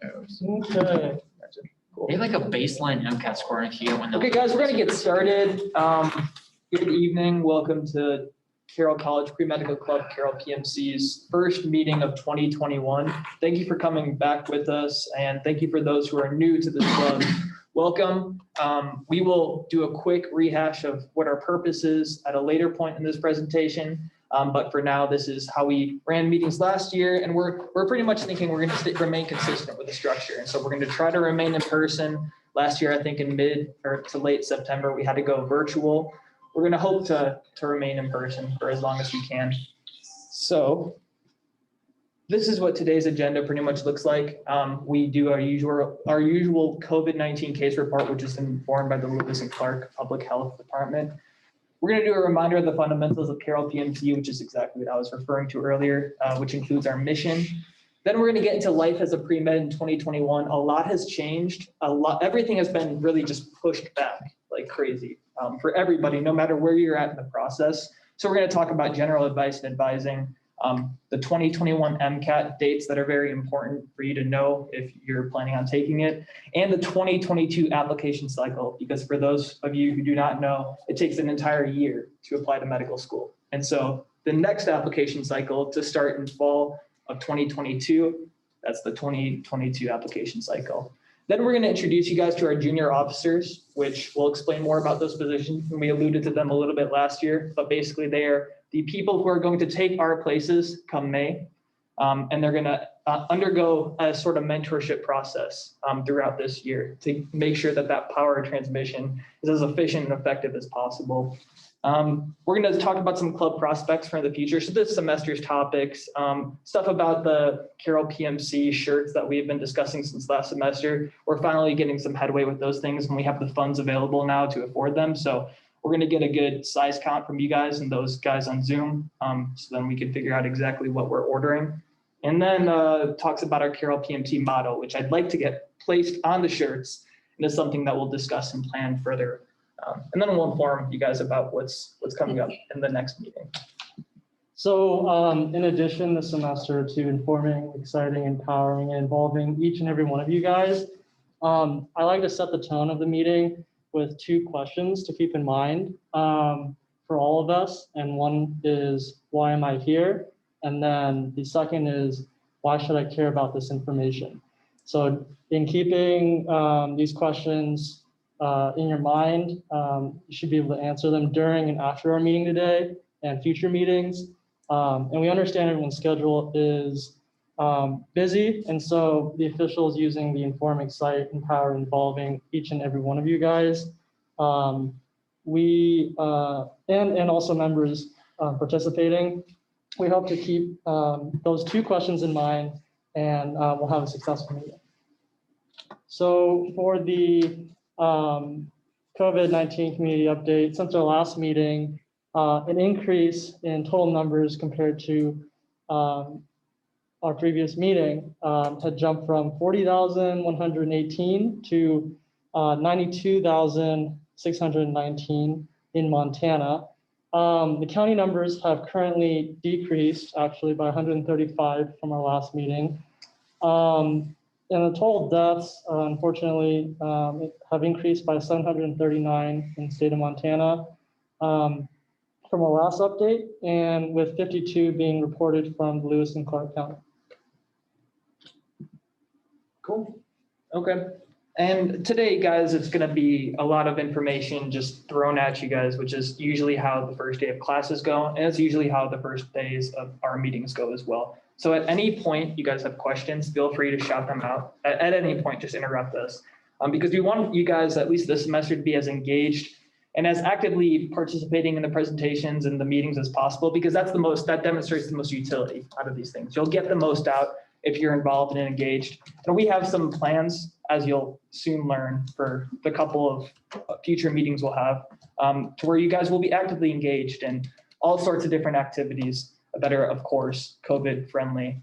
Okay. Cool. They have like a baseline MCAT score if you get one. Okay, guys, we're gonna get started. Good evening. Welcome to Carroll College Pre-Medical Club, Carroll PMC's first meeting of 2021. Thank you for coming back with us, and thank you for those who are new to this club. Welcome. We will do a quick rehash of what our purpose is at a later point in this presentation. But for now, this is how we ran meetings last year, and we're pretty much thinking we're going to remain consistent with the structure. And so we're going to try to remain in person. Last year, I think in mid or to late September, we had to go virtual. We're going to hope to remain in person for as long as we can. So this is what today's agenda pretty much looks like. We do our usual COVID-19 case report, which is informed by the Lewis and Clark Public Health Department. We're going to do a reminder of the fundamentals of Carroll PMC, which is exactly what I was referring to earlier, which includes our mission. Then we're going to get into life as a pre-med in 2021. A lot has changed. Everything has been really just pushed back like crazy for everybody, no matter where you're at in the process. So we're going to talk about general advice and advising, the 2021 MCAT dates that are very important for you to know if you're planning on taking it, and the 2022 application cycle, because for those of you who do not know, it takes an entire year to apply to medical school. And so the next application cycle to start in fall of 2022, that's the 2022 application cycle. Then we're going to introduce you guys to our junior officers, which will explain more about those positions. And we alluded to them a little bit last year, but basically they are the people who are going to take our places come May. And they're going to undergo a sort of mentorship process throughout this year to make sure that that power transmission is as efficient and effective as possible. We're going to talk about some club prospects for the future. So this semester's topics, stuff about the Carroll PMC shirts that we've been discussing since last semester. We're finally getting some headway with those things, and we have the funds available now to afford them. So we're going to get a good size count from you guys and those guys on Zoom. So then we can figure out exactly what we're ordering. And then talks about our Carroll PMC motto, which I'd like to get placed on the shirts. And it's something that we'll discuss and plan further. And then we'll inform you guys about what's coming up in the next meeting. So in addition this semester to informing, exciting, empowering, and involving each and every one of you guys, I like to set the tone of the meeting with two questions to keep in mind for all of us. And one is, why am I here? And then the second is, why should I care about this information? So in keeping these questions in your mind, you should be able to answer them during and after our meeting today and future meetings. And we understand everyone's schedule is busy. And so the officials using the Inform, Excite, Empower, involving each and every one of you guys. And also members participating. We hope to keep those two questions in mind, and we'll have a successful meeting. So for the COVID-19 community update, since our last meeting, an increase in total numbers compared to our previous meeting had jumped from 40,118 to 92,619 in Montana. The county numbers have currently decreased actually by 135 from our last meeting. And the total deaths, unfortunately, have increased by 739 in the state of Montana from our last update, and with 52 being reported from Lewis and Clark County. Cool. Okay. And today, guys, it's going to be a lot of information just thrown at you guys, which is usually how the first day of classes go. And it's usually how the first days of our meetings go as well. So at any point you guys have questions, feel free to shout them out. At any point, just interrupt us. Because we want you guys, at least this semester, to be as engaged and as actively participating in the presentations and the meetings as possible, because that demonstrates the most utility out of these things. You'll get the most out if you're involved and engaged. And we have some plans, as you'll soon learn, for the couple of future meetings we'll have, to where you guys will be actively engaged in all sorts of different activities that are, of course, COVID friendly.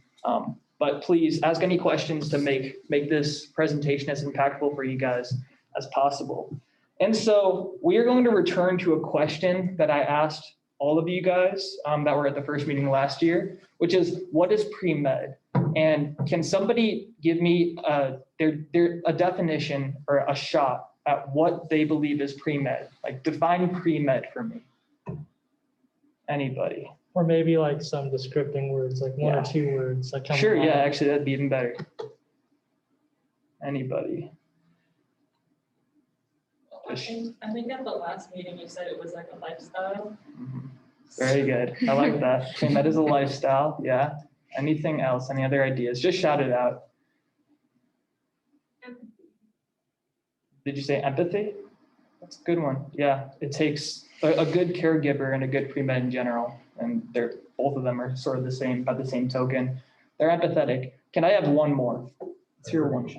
But please ask any questions to make this presentation as impactful for you guys as possible. And so we are going to return to a question that I asked all of you guys that were at the first meeting last year, which is, what is pre-med? And can somebody give me a definition or a shot at what they believe is pre-med? Like define pre-med for me. Anybody? Or maybe like some descripting words, like one or two words. Like Sure, yeah, actually that'd be even better. Anybody? I think at the last meeting you said it was like a lifestyle. Mhm. Very good. I like that. Pre-med is a lifestyle. Yeah. Anything else? Any other ideas? Just shout it out. Did you say empathy? That's a good one. Yeah. It takes a good caregiver and a good pre-med in general. And they're both of them are sort of the same, by the same token. They're empathetic. Can I have one more? Let's hear one.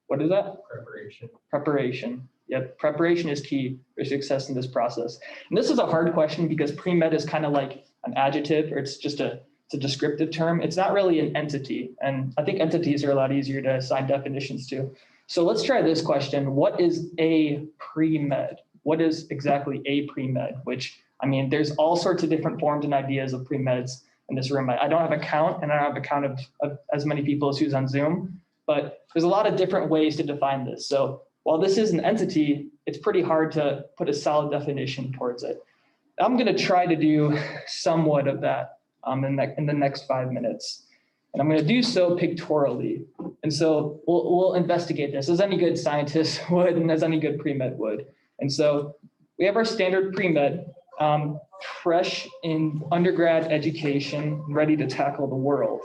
What is that? Preparation. Preparation. Yep, preparation is key for success in this process. And this is a hard question because pre-med is kind of like an adjective, or it's a descriptive term. It's not really an entity. And I think entities are a lot easier to assign definitions to. So let's try this question. What is a pre-med? What is exactly a pre-med? Which, I mean, there's all sorts of different forms and ideas of pre-meds in this room. I don't have a count, and I don't have a count of as many people as who's on Zoom, but there's a lot of different ways to define this. So while this is an entity, it's pretty hard to put a solid definition towards it. I'm going to try to do somewhat of that in the next 5 minutes. And I'm going to do so pictorially. And so we'll investigate this as any good scientist would and as any good pre-med would. And so we have our standard pre-med, fresh in undergrad education, ready to tackle the world.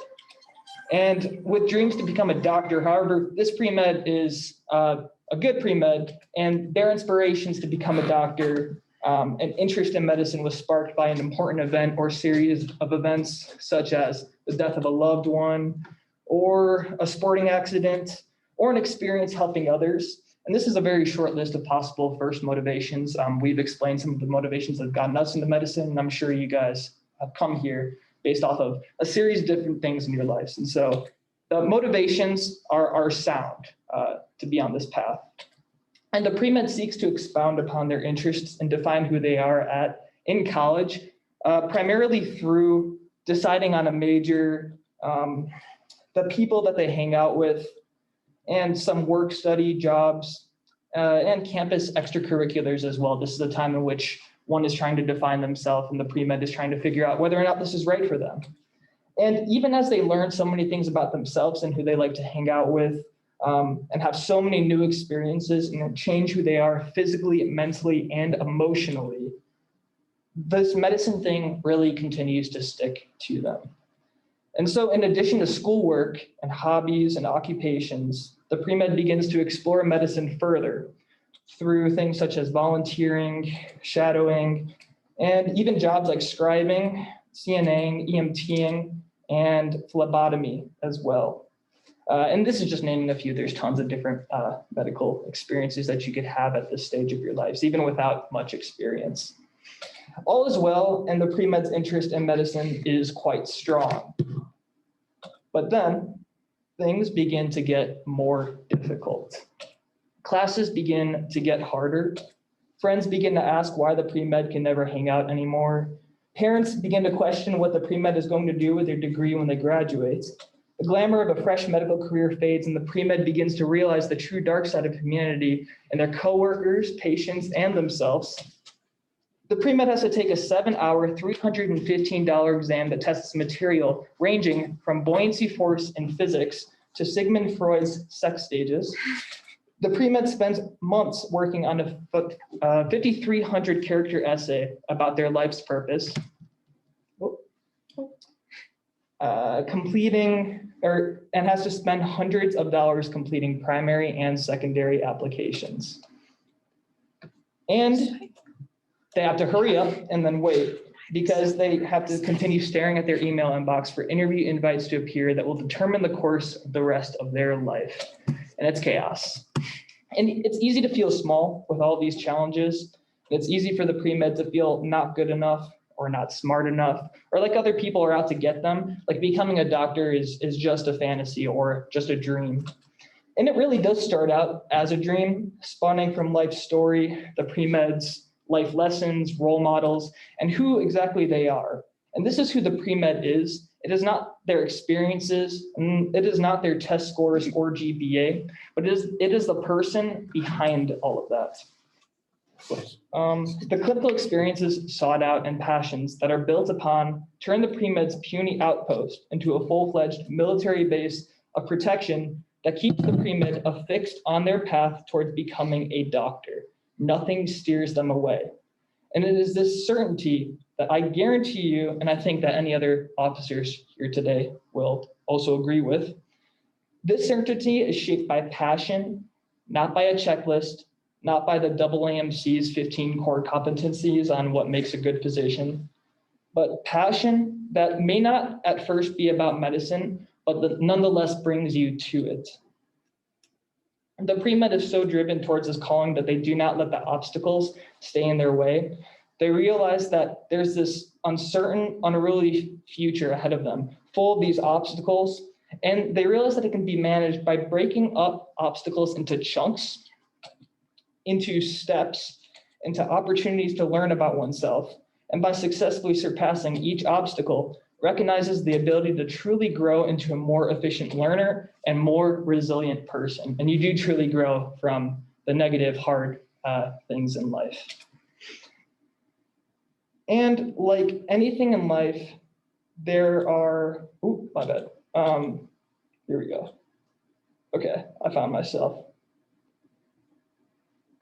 And with dreams to become a doctor, however, this pre-med is a good pre-med, and their inspirations to become a doctor, an interest in medicine was sparked by an important event or series of events, such as the death of a loved one, or a sporting accident, or an experience helping others. And this is a very short list of possible first motivations. We've explained some of the motivations that have gotten us into medicine, and I'm sure you guys have come here based off of a series of different things in your lives. And so the motivations are sound to be on this path. And the pre-med seeks to expound upon their interests and define who they are in college, primarily through deciding on a major, the people that they hang out with, and some work study jobs, and campus extracurriculars as well. This is a time in which one is trying to define themselves, and the pre-med is trying to figure out whether or not this is right for them. And even as they learn so many things about themselves and who they like to hang out with, and have so many new experiences and change who they are physically, mentally, and emotionally, this medicine thing really continues to stick to them. And so in addition to schoolwork and hobbies and occupations, the pre-med begins to explore medicine further through things such as volunteering, shadowing, and even jobs like scribing, CNAing, EMTing, and phlebotomy as well. And this is just naming a few. There's tons of different medical experiences that you could have at this stage of your lives, even without much experience. All is well, and the pre-med's interest in medicine is quite strong. But then things begin to get more difficult. Classes begin to get harder. Friends begin to ask why the pre-med can never hang out anymore. Parents begin to question what the pre-med is going to do with their degree when they graduate. The glamour of a fresh medical career fades, and the pre-med begins to realize the true dark side of humanity and their coworkers, patients, and themselves. The pre-med has to take a 7-hour, $315 exam that tests material ranging from buoyancy force in physics to Sigmund Freud's sex stages. The pre-med spends months working on a 5,300 character essay about their life's purpose, and has to spend hundreds of dollars completing primary and secondary applications. And they have to hurry up and then wait because they have to continue staring at their email inbox for interview invites to appear that will determine the course of the rest of their life. And it's chaos. And it's easy to feel small with all these challenges. It's easy for the pre-med to feel not good enough or not smart enough, or like other people are out to get them. Like becoming a doctor is just a fantasy or just a dream. And it really does start out as a dream, spawning from life's story, the pre-med's life lessons, role models, and who exactly they are. And this is who the pre-med is It is not their experiences, and it is not their test scores or GPA, but it is the person behind all of that. The clinical experiences sought out and passions that are built upon turn the pre-med's puny outpost into a full-fledged military base of protection that keeps the pre-med affixed on their path towards becoming a doctor. Nothing steers them away. And it is this certainty that I guarantee you, and I think that any other officers here today will also agree with, this certainty is shaped by passion, not by a checklist, not by the AAMC's 15 core competencies on what makes a good physician, but passion that may not at first be about medicine, but that nonetheless brings you to it. The pre-med is so driven towards this calling that they do not let the obstacles stay in their way. They realize that there's this uncertain, unruly future ahead of them, full of these obstacles, and they realize that it can be managed by breaking up obstacles into chunks, into steps, into opportunities to learn about oneself, and by successfully surpassing each obstacle, recognizes the ability to truly grow into a more efficient learner and more resilient person. And you do truly grow from the negative, hard things in life. And like anything in life, there are, my bad. Here we go. Okay, I found myself.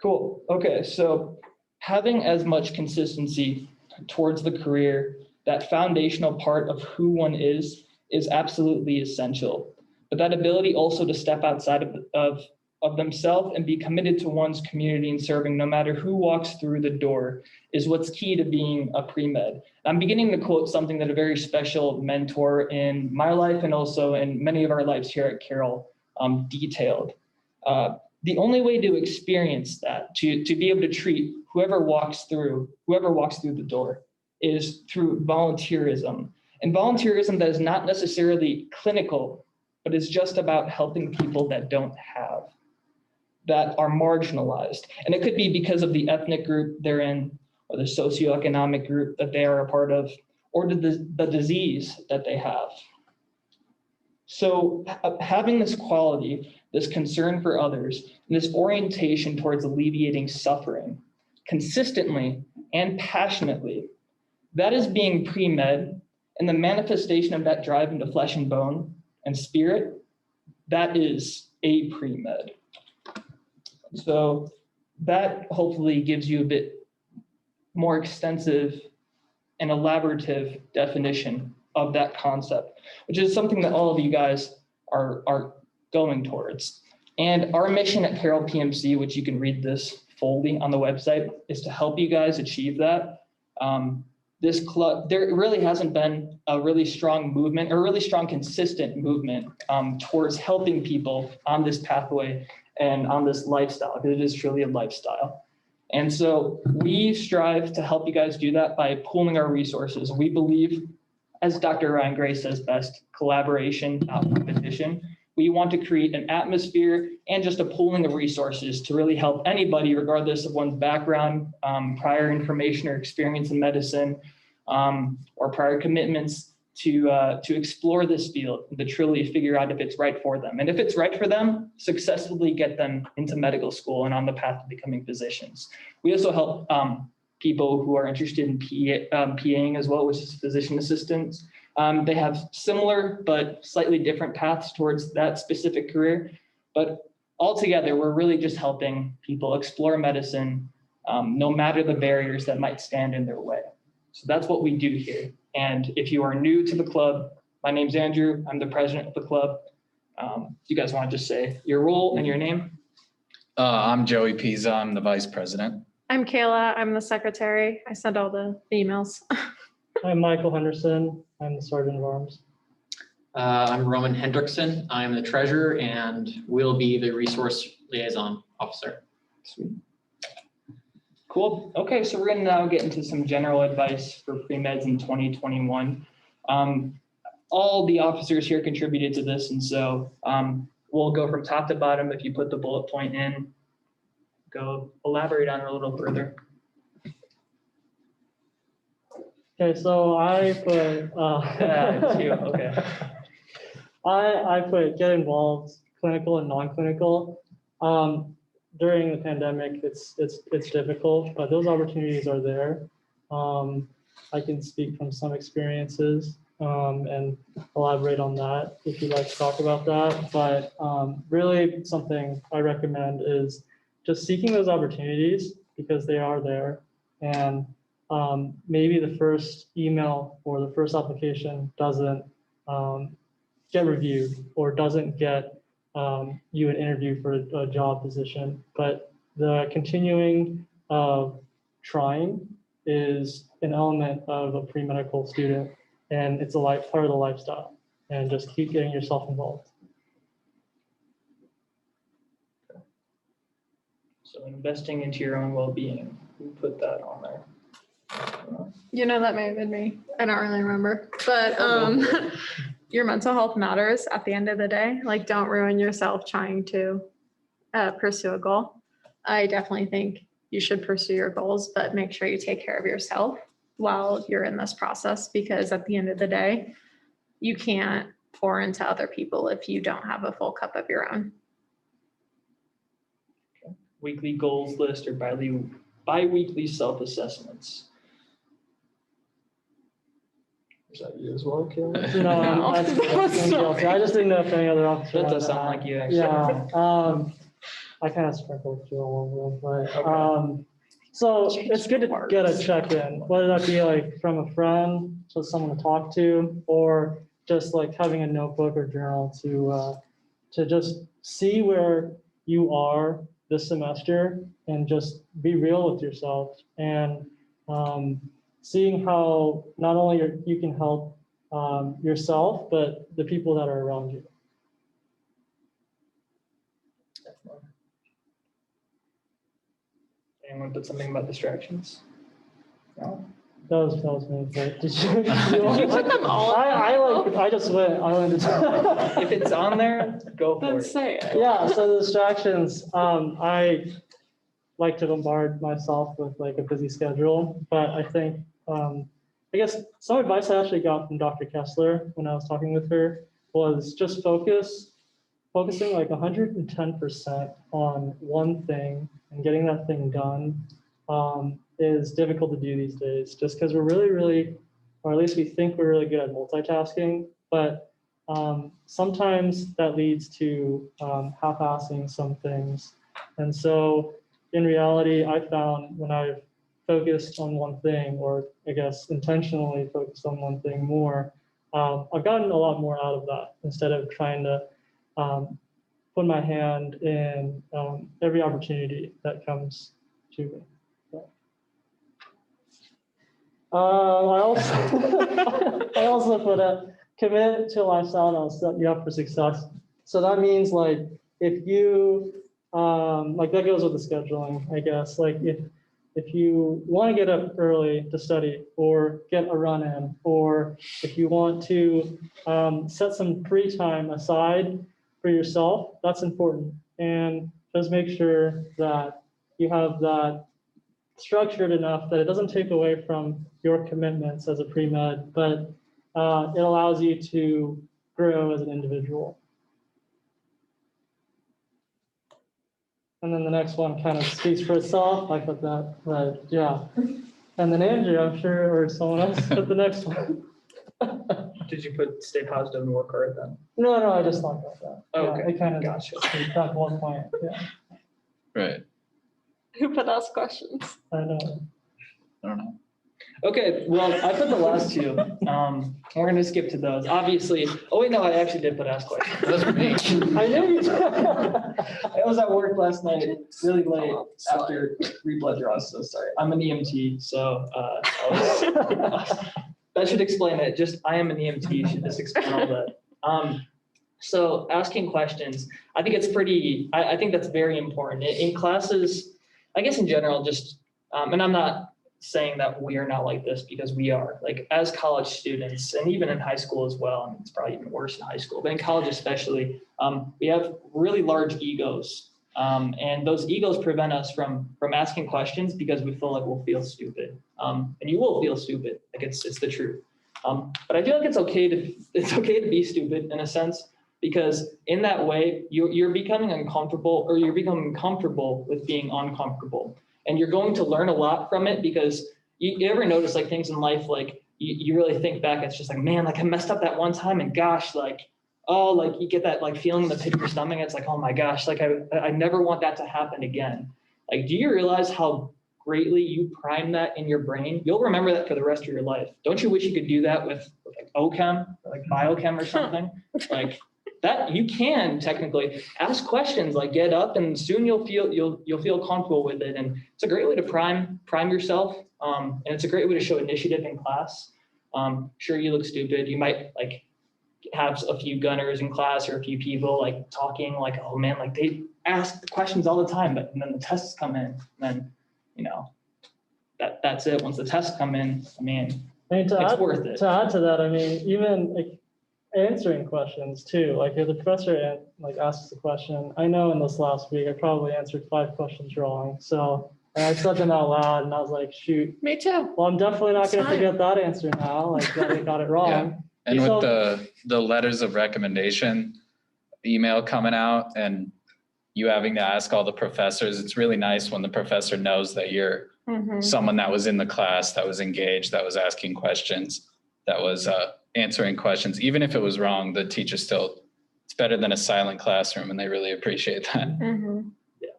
Cool. Okay, so having as much consistency towards the career, that foundational part of who one is absolutely essential. But that ability also to step outside of themselves and be committed to one's community and serving no matter who walks through the door is what's key to being a pre-med. I'm beginning to quote something that a very special mentor in my life and also in many of our lives here at Carroll detailed. The only way to experience that, to be able to treat whoever walks through the door, is through volunteerism. And volunteerism that is not necessarily clinical, but is just about helping people that don't have, that are marginalized. And it could be because of the ethnic group they're in, or the socioeconomic group that they are a part of, or the disease that they have. So having this quality, this concern for others, and this orientation towards alleviating suffering consistently and passionately, that is being pre-med, and the manifestation of that drive into flesh and bone and spirit, that is a pre-med. So that hopefully gives you a bit more extensive and elaborative definition of that concept, which is something that all of you guys are going towards. And our mission at Carroll PMC, which you can read this fully on the website, is to help you guys achieve that. This club, there really hasn't been a really strong movement or really strong consistent movement towards helping people on this pathway and on this lifestyle, because it is truly a lifestyle. And so we strive to help you guys do that by pooling our resources. We believe, as Dr. Ryan Gray says best, collaboration, not competition. We want to create an atmosphere and just a pooling of resources to really help anybody, regardless of one's background, prior information or experience in medicine, or prior commitments to explore this field, to truly figure out if it's right for them. And if it's right for them, successfully get them into medical school and on the path to becoming physicians. We also help people who are interested in PAing as well, which is physician assistants. They have similar but slightly different paths towards that specific career. But altogether, we're really just helping people explore medicine, no matter the barriers that might stand in their way. So that's what we do here. And if you are new to the club, my name's Andrew. I'm the president of the club. You guys want to just say your role and your name? I'm Joey Pisa. I'm the vice president. I'm Kayla. I'm the secretary. I send all the emails. I'm Michael Henderson. I'm the sergeant of arms. I'm Roman Hendrickson. I'm the treasurer and will be the resource liaison officer. Sweet. Cool. Okay, so we're going to now get into some general advice for pre-meds in 2021. All the officers here contributed to this, and so we'll go from top to bottom. If you put the bullet point in, go elaborate on it a little further. Okay, so I put, Yeah, it's you, okay. I put get involved, clinical and non-clinical. During the pandemic, it's difficult, but those opportunities are there. I can speak from some experiences and elaborate on that if you'd like to talk about that. But really something I recommend is just seeking those opportunities because they are there. And maybe the first email or the first application doesn't get reviewed or doesn't get you an interview for a job position, but the continuing of trying is an element of a pre-medical student, and it's a part of the lifestyle, and just keep getting yourself involved. So investing into your own well-being, who put that on there? You know, that may have been me. I don't really remember, but your mental health matters at the end of the day. Like, don't ruin yourself trying to pursue a goal. I definitely think you should pursue your goals, but make sure you take care of yourself while you're in this process, because at the end of the day, you can't pour into other people if you don't have a full cup of your own. Weekly goals list or bi-weekly self-assessments. Is that you as well, Carroll? No, I just didn't know if any other officers. That had does sound like you, actually. Yeah, I kind of sprinkled through all of them, but Okay. so it's good to get a check-in, whether that be like from a friend, so someone to talk to, or just like having a notebook or journal to just see where you are this semester and just be real with yourself and seeing how not only you can help yourself, but the people that are around you. Anyone put something about distractions? No? That was me, but did you? Did you put them all? I just went to. If it's on there, go for Then it. say it. Yeah, so the distractions, I like to bombard myself with like a busy schedule, but I think, I guess some advice I actually got from Dr. Kessler when I was talking with her was just focusing like 110% on one thing and getting that thing done is difficult to do these days, just because we're really, or at least we think we're really good at multitasking, but sometimes that leads to half-assing some things. And so in reality, I found when I've focused on one thing, or I guess intentionally focused on one thing more, I've gotten a lot more out of that instead of trying to put my hand in every opportunity that comes to me. I also put a commit to a lifestyle that will set you up for success. So that means like if you like that goes with the scheduling, I guess. Like if you want to get up early to study or get a run in, or if you want to set some free time aside for yourself, that's important. And just make sure that you have that structured enough that it doesn't take away from your commitments as a pre-med, but it allows you to grow as an individual. And then the next one kind of speaks for itself. I put that, but yeah. And then Andrew, I'm sure, or someone else put the next one. Did you put stay positive and work hard then? No, I just thought about that. Oh, Yeah, okay. it kind of Gotcha. got one point. Yeah, Right. Who put ask questions? I know. I don't know. Okay, well, I put the last two. We're gonna skip to those. Obviously, oh wait, no, I actually did put ask questions. That's for me. I knew you did. I was at work last night, really late after 3 blood draws, so sorry. I'm an EMT, so that should explain it. Just, I am an EMT, should just explain all that. So asking questions, I think it's pretty, I think that's very important. In classes, I guess in general, just, and I'm not saying that we are not like this because we are, like as college students and even in high school as well. I mean, it's probably even worse in high school, but in college especially, we have really large egos. And those egos prevent us from asking questions because we feel like we'll feel stupid. And you will feel stupid, like it's the truth. But I feel like it's okay to be stupid in a sense, because in that way, you're becoming uncomfortable, or you're becoming comfortable with being uncomfortable. And you're going to learn a lot from it, because you ever notice like things in life, like you really think back, it's just like, man, like I messed up that one time, and gosh, like, oh, like you get that like feeling in the pit of your stomach. It's like, oh my gosh, like I never want that to happen again. Like, do you realize how greatly you prime that in your brain? You'll remember that for the rest of your life. Don't you wish you could do that with like OChem or like biochem or something? Like that, you can technically ask questions, like get up, and soon you'll feel comfortable with it. And it's a great way to prime yourself. And it's a great way to show initiative in class. Sure, you look stupid. You might like have a few gunners in class, or a few people like talking like, oh man, like they ask questions all the time, but and then the tests come in, and then, you know, that's it. Once the tests come in, I mean, it's worth it. To add to that, I mean, even like answering questions too, like if the professor like asks the question, I know in this last week, I probably answered 5 questions wrong. So and I said them out loud, and I was like, shoot. Me too. Well, I'm definitely not going to forget that answer now, like that I got it wrong. Yeah. And So- with the letters of recommendation email coming out, and you having to ask all the professors, it's really nice when the professor knows that you're someone that was in the class, that was engaged, that was asking questions, that was answering questions. Even if it was wrong, the teacher still, it's better than a silent classroom, and they really appreciate that. Yeah,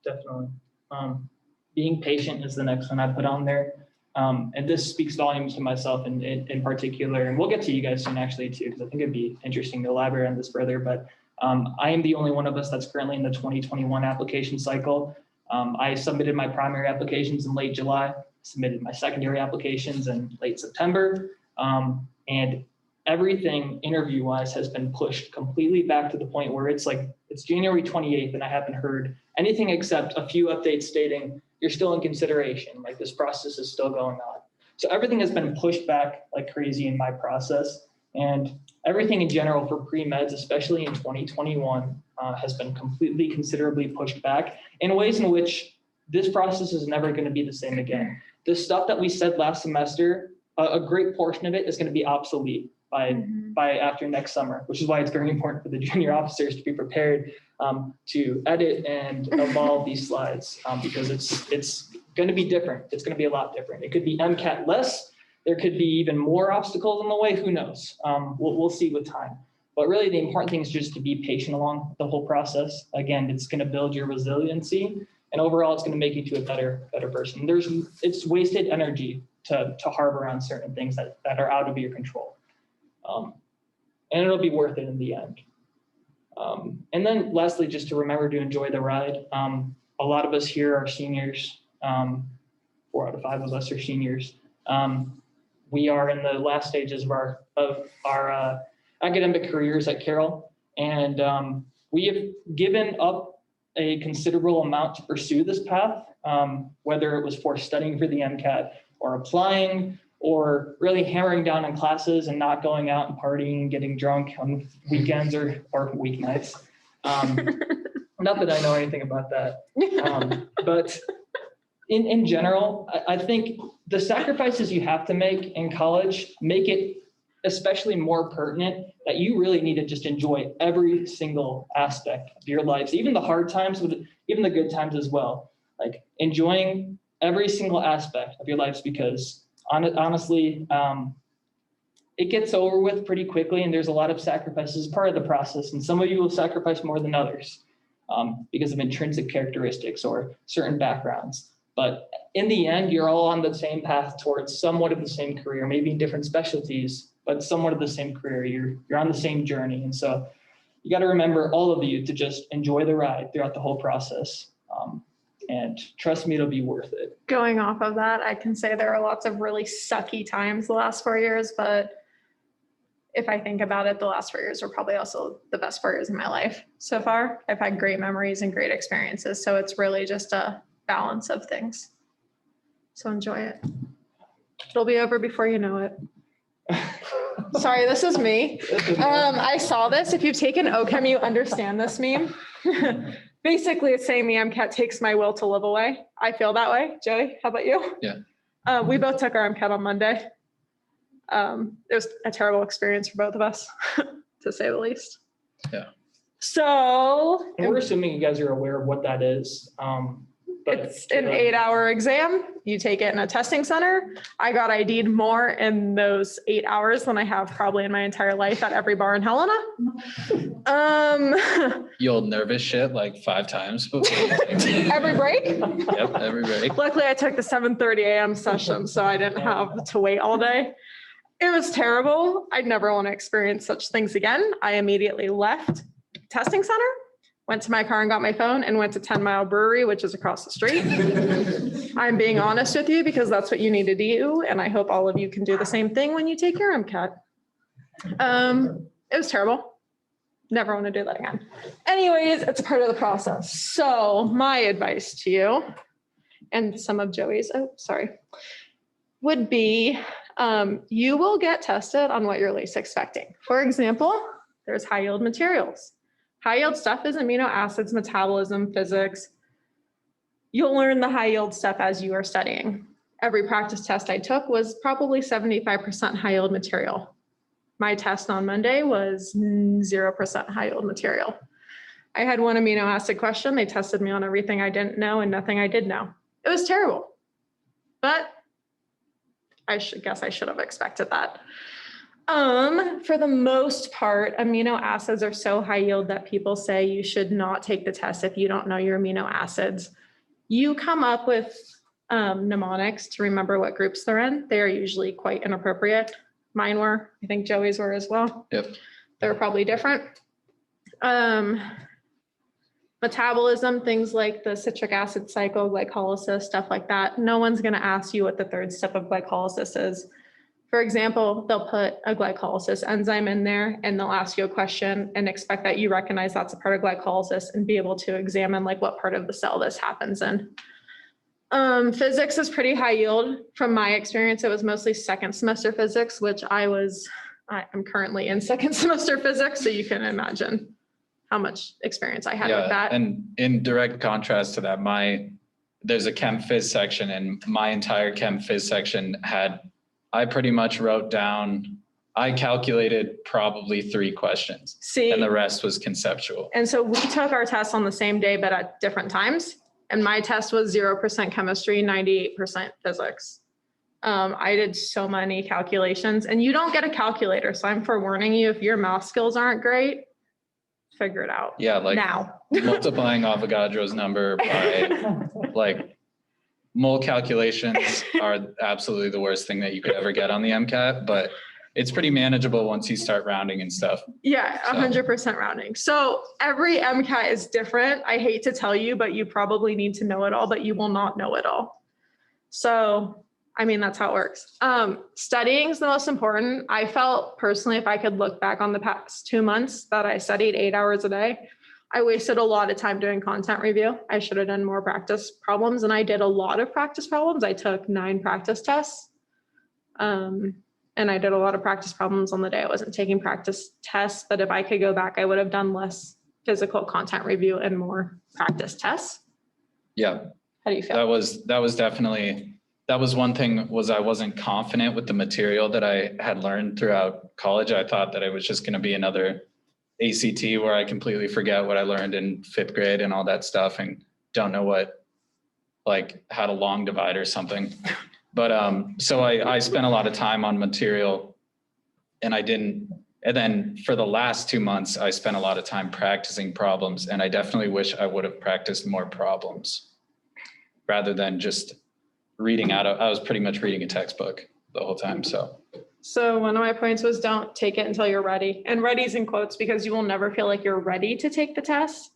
definitely. Being patient is the next one I put on there. And this speaks volumes to myself in particular, and we'll get to you guys soon actually too, because I think it'd be interesting to elaborate on this further. But I am the only one of us that's currently in the 2021 application cycle. I submitted my primary applications in late July, submitted my secondary applications in late September, and everything interview-wise has been pushed completely back to the point where it's like, it's January 28th, and I haven't heard anything except a few updates stating you're still in consideration, like this process is still going on. So everything has been pushed back like crazy in my process, and everything in general for pre-meds, especially in 2021, has been completely considerably pushed back in ways in which this process is never going to be the same again. The stuff that we said last semester, a great portion of it is going to be obsolete by after next summer, which is why it's very important for the junior officers to be prepared to edit and evolve these slides, because it's going to be different. It's going to be a lot different. It could be MCAT less. There could be even more obstacles in the way. Who knows? We'll see with time. But really, the important thing is just to be patient along the whole process. Again, it's going to build your resiliency, and overall, it's going to make you to a better person. It's wasted energy to harbor on certain things that are out of your control, and it'll be worth it in the end. And then lastly, just to remember to enjoy the ride. A lot of us here are seniors. 4 out of 5 of us are seniors. We are in the last stages of our academic careers at Carroll, and we have given up a considerable amount to pursue this path, whether it was for studying for the MCAT or applying, or really hammering down on classes and not going out and partying and getting drunk on weekends or weeknights. Not that I know anything about that. But in general, I think the sacrifices you have to make in college make it especially more pertinent that you really need to just enjoy every single aspect of your lives, even the hard times, even the good times as well. Like enjoying every single aspect of your lives, because honestly, it gets over with pretty quickly, and there's a lot of sacrifices part of the process, and some of you will sacrifice more than others because of intrinsic characteristics or certain backgrounds. But in the end, you're all on the same path towards somewhat of the same career, maybe in different specialties, but somewhat of the same career. You're on the same journey, and so you got to remember, all of you, to just enjoy the ride throughout the whole process. And trust me, it'll be worth it. Going off of that, I can say there are lots of really sucky times the last 4 years, but if I think about it, the last 4 years were probably also the best 4 years of my life so far. I've had great memories and great experiences, so it's really just a balance of things. So enjoy it. It'll be over before you know it. Sorry, this is me. I saw this. If you've taken OChem, you understand this meme. Basically, it's saying the MCAT takes my will to live away. I feel that way. Joey, how about you? Yeah. We both took our MCAT on Monday. It was a terrible experience for both of us, to say the least. Yeah. So And we're assuming you guys are aware of what that is. But it's an 8-hour exam. You take it in a testing center. I got ID'd more in those 8 hours than I have probably in my entire life at every bar in Helena. You'll nervous shit like 5 times before Every break. Yep, every break. Luckily, I took the 7:30 a.m. session, so I didn't have to wait all day. It was terrible. I'd never want to experience such things again. I immediately left testing center, went to my car and got my phone and went to 10 Mile Brewery, which is across the street. I'm being honest with you because that's what you need to do. And I hope all of you can do the same thing when you take your MCAT. It was terrible. Never want to do that again. Anyways, it's a part of the process. So my advice to you and some of Joey's, would be you will get tested on what you're least expecting. For example, there's high yield materials. High yield stuff is amino acids, metabolism, physics. You'll learn the high yield stuff as you are studying. Every practice test I took was probably 75% high yield material. My test on Monday was 0% high yield material. I had one amino acid question. They tested me on everything I didn't know and nothing I did know. It was terrible, but I guess I should have expected that. For the most part, amino acids are so high yield that people say you should not take the test if you don't know your amino acids. You come up with mnemonics to remember what groups they're in. They are usually quite inappropriate. Mine were, I think Joey's were as well. Yep. They're probably different. Metabolism, things like the citric acid cycle, glycolysis, stuff like that. No one's going to ask you what the third step of glycolysis is. For example, they'll put a glycolysis enzyme in there and they'll ask you a question and expect that you recognize that's a part of glycolysis and be able to examine like what part of the cell this happens in. Physics is pretty high yield. From my experience, it was mostly second semester physics, which I'm currently in second semester physics. So you can imagine how much experience I had with that. And in direct contrast to that, there's a chem phys section and my entire chem phys section I pretty much wrote down, I calculated probably 3 questions. See, and the rest was conceptual. And so we took our tests on the same day, but at different times. And my test was 0% chemistry, 98% physics. I did so many calculations and you don't get a calculator. So I'm forewarning you, if your math skills aren't great, figure it out. Yeah, like now. Multiplying Avogadro's number by like mole calculations are absolutely the worst thing that you could ever get on the MCAT, but it's pretty manageable once you start rounding and stuff. Yeah, 100% rounding. So every MCAT is different. I hate to tell you, but you probably need to know it all, but you will not know it all. So, I mean, that's how it works. Studying is the most important. I felt personally, if I could look back on the past 2 months that I studied 8 hours a day, I wasted a lot of time doing content review. I should have done more practice problems and I did a lot of practice problems. I took 9 practice tests. And I did a lot of practice problems on the day I wasn't taking practice tests, but if I could go back, I would have done less physical content review and more practice tests. Yeah. How do you feel? That was one thing was I wasn't confident with the material that I had learned throughout college. I thought that it was just going to be another ACT where I completely forget what I learned in 5th grade and all that stuff and don't know how to long divide or something. But so I spent a lot of time on material and then for the last 2 months, I spent a lot of time practicing problems and I definitely wish I would have practiced more problems rather than just I was pretty much reading a textbook the whole time. So one of my points was don't take it until you're ready. And ready's in quotes because you will never feel like you're ready to take the test.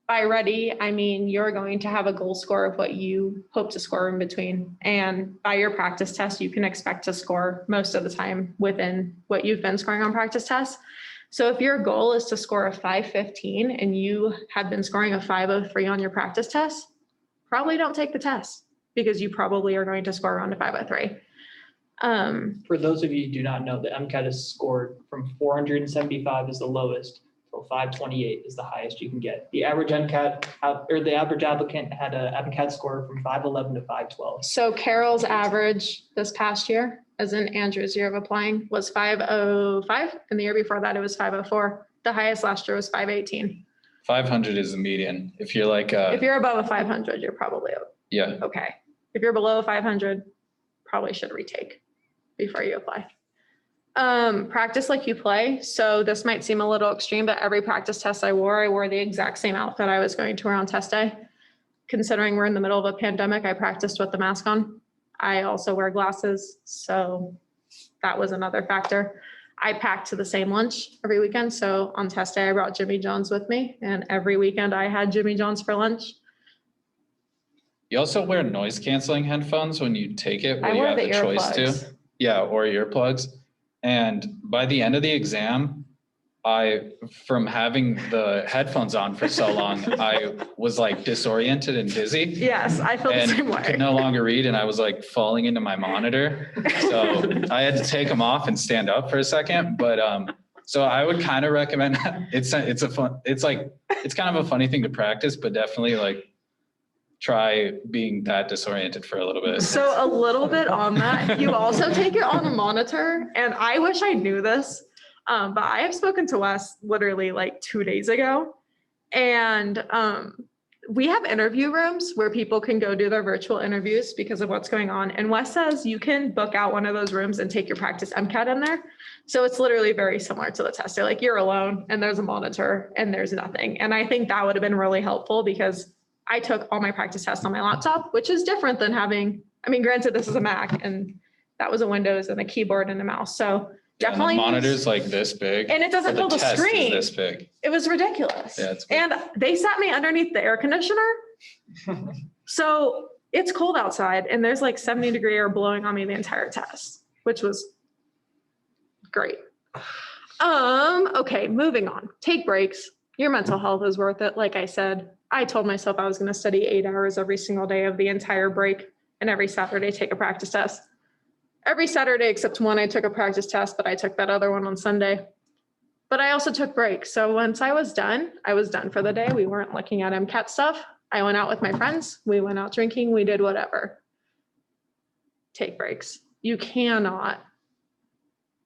By ready, I mean, you're going to have a goal score of what you hope to score in between. And by your practice test, you can expect to score most of the time within what you've been scoring on practice tests. So if your goal is to score a 515 and you have been scoring a 503 on your practice test, probably don't take the test because you probably are going to score around a 503. For those of you who do not know, the MCAT is scored from 475 is the lowest to So 528 is the highest you can get. The average MCAT, or the average applicant had an MCAT score from 511 to 512. So Carroll's average this past year, as in Andrew's year of applying, was 505. And the year before that, it was 504. The highest last year was 518. 500 is the median. If you're like, If you're above a 500, you're probably yeah, okay. If you're below a 500, probably should retake before you apply. Practice like you play. So this might seem a little extreme, but every practice test I wore the exact same outfit I was going to wear on test day. Considering we're in the middle of a pandemic, I practiced with the mask on. I also wear glasses, so that was another factor. I packed to the same lunch every weekend. So on test day, I brought Jimmy John's with me, and every weekend I had Jimmy John's for lunch. you also wear noise canceling headphones when you take it, I where you wear have the the choice to. earplugs. Yeah, or earplugs. And by the end of the exam, from having the headphones on for so long, I was like disoriented and dizzy. Yes, I feel the same And way. could no longer read, and I was like falling into my monitor. So I had to take them off and stand up for a second. But so I would kind of recommend, it's kind of a funny thing to practice, but definitely like try being that disoriented for a little bit. So a little bit on that, you also take it on a monitor, and I wish I knew this, but I have spoken to Wes literally like 2 days ago, and we have interview rooms where people can go do their virtual interviews because of what's going on. And Wes says you can book out one of those rooms and take your practice MCAT in there. So it's literally very similar to the test. They're like, you're alone and there's a monitor and there's nothing. And I think that would have been really helpful because I took all my practice tests on my laptop, which is different than having, I mean, granted, this is a Mac and that was a Windows and a keyboard and a mouse. So definitely. And the monitor's like this big. And it doesn't but fill the test is screen. This big. It was ridiculous. Yeah, it's big. And they sat me underneath the air conditioner. So it's cold outside and there's like 70-degree air blowing on me the entire test, which was great. Okay, moving on. Take breaks. Your mental health is worth it. Like I said, I told myself I was going to study 8 hours every single day of the entire break and every Saturday take a practice test. Every Saturday except one, I took a practice test, but I took that other one on Sunday. But I also took breaks. So once I was done for the day. We weren't looking at MCAT stuff. I went out with my friends. We went out drinking. We did whatever. Take breaks. You cannot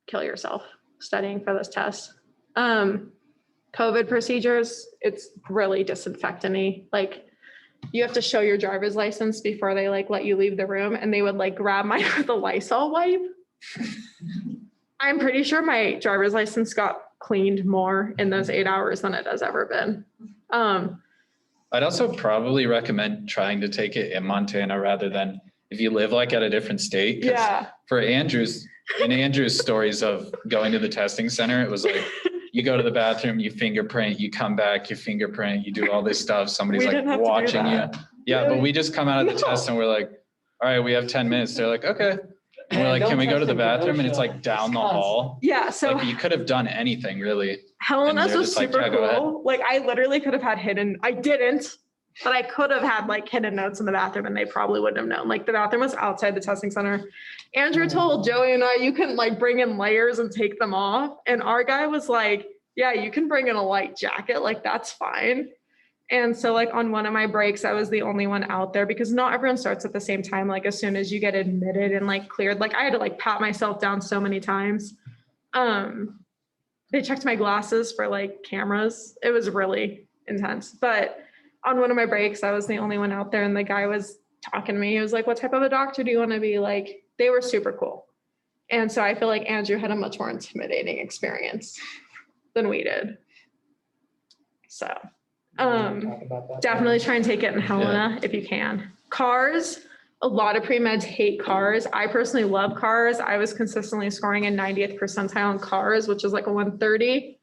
kill yourself studying for this test. COVID procedures, it's really disinfectant-y. Like you have to show your driver's license before they like let you leave the room, and they would like grab mine with a Lysol wipe. I'm pretty sure my driver's license got cleaned more in those 8 hours than it has ever been. I'd also probably recommend trying to take it in Montana rather than if you live like at a different state. 'Cause Yeah. For Andrew's stories of going to the testing center, it was like, you go to the bathroom, you fingerprint, you come back, you fingerprint, you do all this stuff. Somebody's We like didn't have to do watching you. that. Yeah, but we just come out of the No. test and we're like, all right, we have 10 minutes. They're like, okay. And we're like, can we go to the bathroom? And it's like down the hall. Yeah. So Like you could have done anything really. Helena's they're was just like, super yeah, go ahead. cool. Like I literally could have had hidden, I didn't, but I could have had like hidden notes in the bathroom and they probably wouldn't have known. Like the bathroom was outside the testing center. Andrew told Joey and I, you can like bring in layers and take them off. And our guy was like, yeah, you can bring in a light jacket. Like that's fine. And so like on one of my breaks, I was the only one out there because not everyone starts at the same time. Like as soon as you get admitted and like cleared, like I had to like pat myself down so many times. They checked my glasses for like cameras. It was really intense. But on one of my breaks, I was the only one out there and the guy was talking to me. He was like, what type of a doctor do you want to be? Like they were super cool. And so I feel like Andrew had a much more intimidating experience than we did. So definitely try and take it in Helena if you can. Cars, a lot of pre-meds hate cars. I personally love cars. I was consistently scoring in 90th percentile on cars, which is like a 130.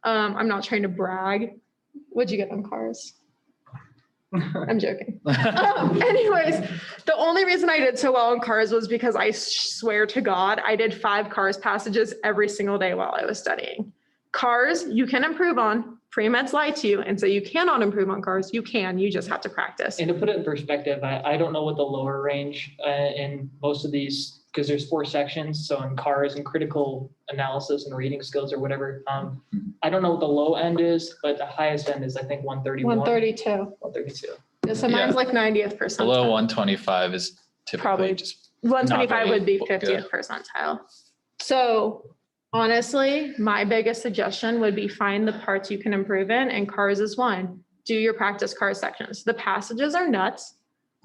I'm not trying to brag. What'd you get on cars? I'm joking. Anyways, the only reason I did so well on cars was because I swear to God, I did 5 cars passages every single day while I was studying. Cars, you can improve on. Pre-meds lie to you, and so you cannot improve on cars. You can, you just have to practice. And to put it in perspective, I don't know what the lower range in most of these because there's 4 sections. So in cars and critical analysis and reading skills or whatever. I don't know what the low end is, but the highest end is I think 131. 132. 132. So mine's like 90th percentile. Below 125 is Probably. typically just 125 would be not 50th very good. percentile. So honestly, my biggest suggestion would be find the parts you can improve in, and cars is one. Do your practice car sections. The passages are nuts.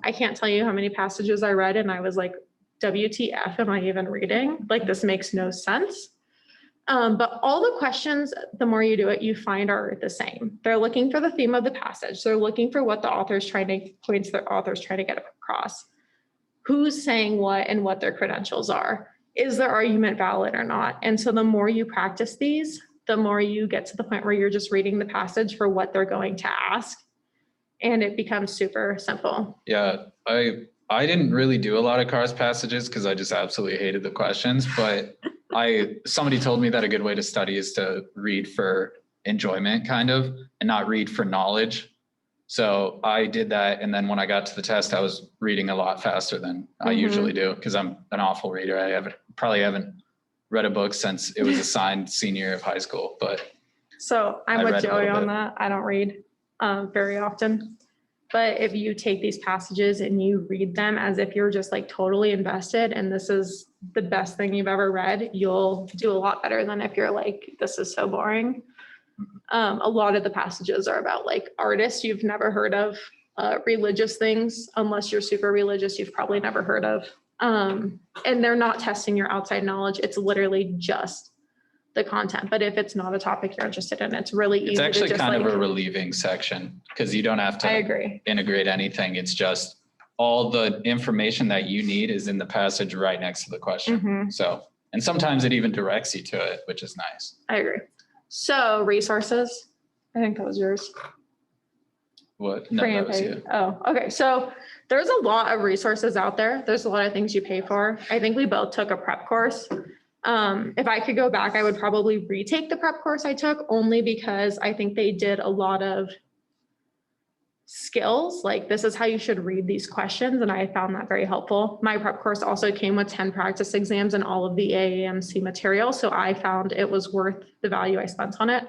I can't tell you how many passages I read and I was like, WTF am I even reading? Like, this makes no sense. But all the questions, the more you do it, you find are the same. They're looking for the theme of the passage. They're looking for what the author's trying to, points the author's trying to get across. Who's saying what and what their credentials are. Is their argument valid or not? And so the more you practice these, the more you get to the point where you're just reading the passage for what they're going to ask. And it becomes super simple. Yeah, I didn't really do a lot of cars passages because I just absolutely hated the questions, but somebody told me that a good way to study is to read for enjoyment kind of, and not read for knowledge. So I did that. And then when I got to the test, I was reading a lot faster than I usually do because I'm an awful reader. I probably haven't read a book since it was assigned senior year of high school, but. So I'm I with read a Joey little on bit. that. I don't read very often. But if you take these passages and you read them as if you're just like totally invested and this is the best thing you've ever read, you'll do a lot better than if you're like, this is so boring. A lot of the passages are about like artists you've never heard of, religious things, unless you're super religious, you've probably never heard of. And they're not testing your outside knowledge. It's literally just the content. But if it's not a topic you're interested in, it's really easy It's to actually just kind of like, a relieving section because you don't have I to agree. integrate anything. It's just all the information that you need is in the passage right next to the question. Mhm. So, and sometimes it even directs you to it, which is nice. I agree. So resources, I think that was yours. What? No, Free that and was paid. you. Oh, okay. So there's a lot of resources out there. There's a lot of things you pay for. I think we both took a prep course. If I could go back, I would probably retake the prep course I took only because I think they did a lot of skills. Like, this is how you should read these questions. And I found that very helpful. My prep course also came with 10 practice exams and all of the AAMC material. So I found it was worth the value I spent on it.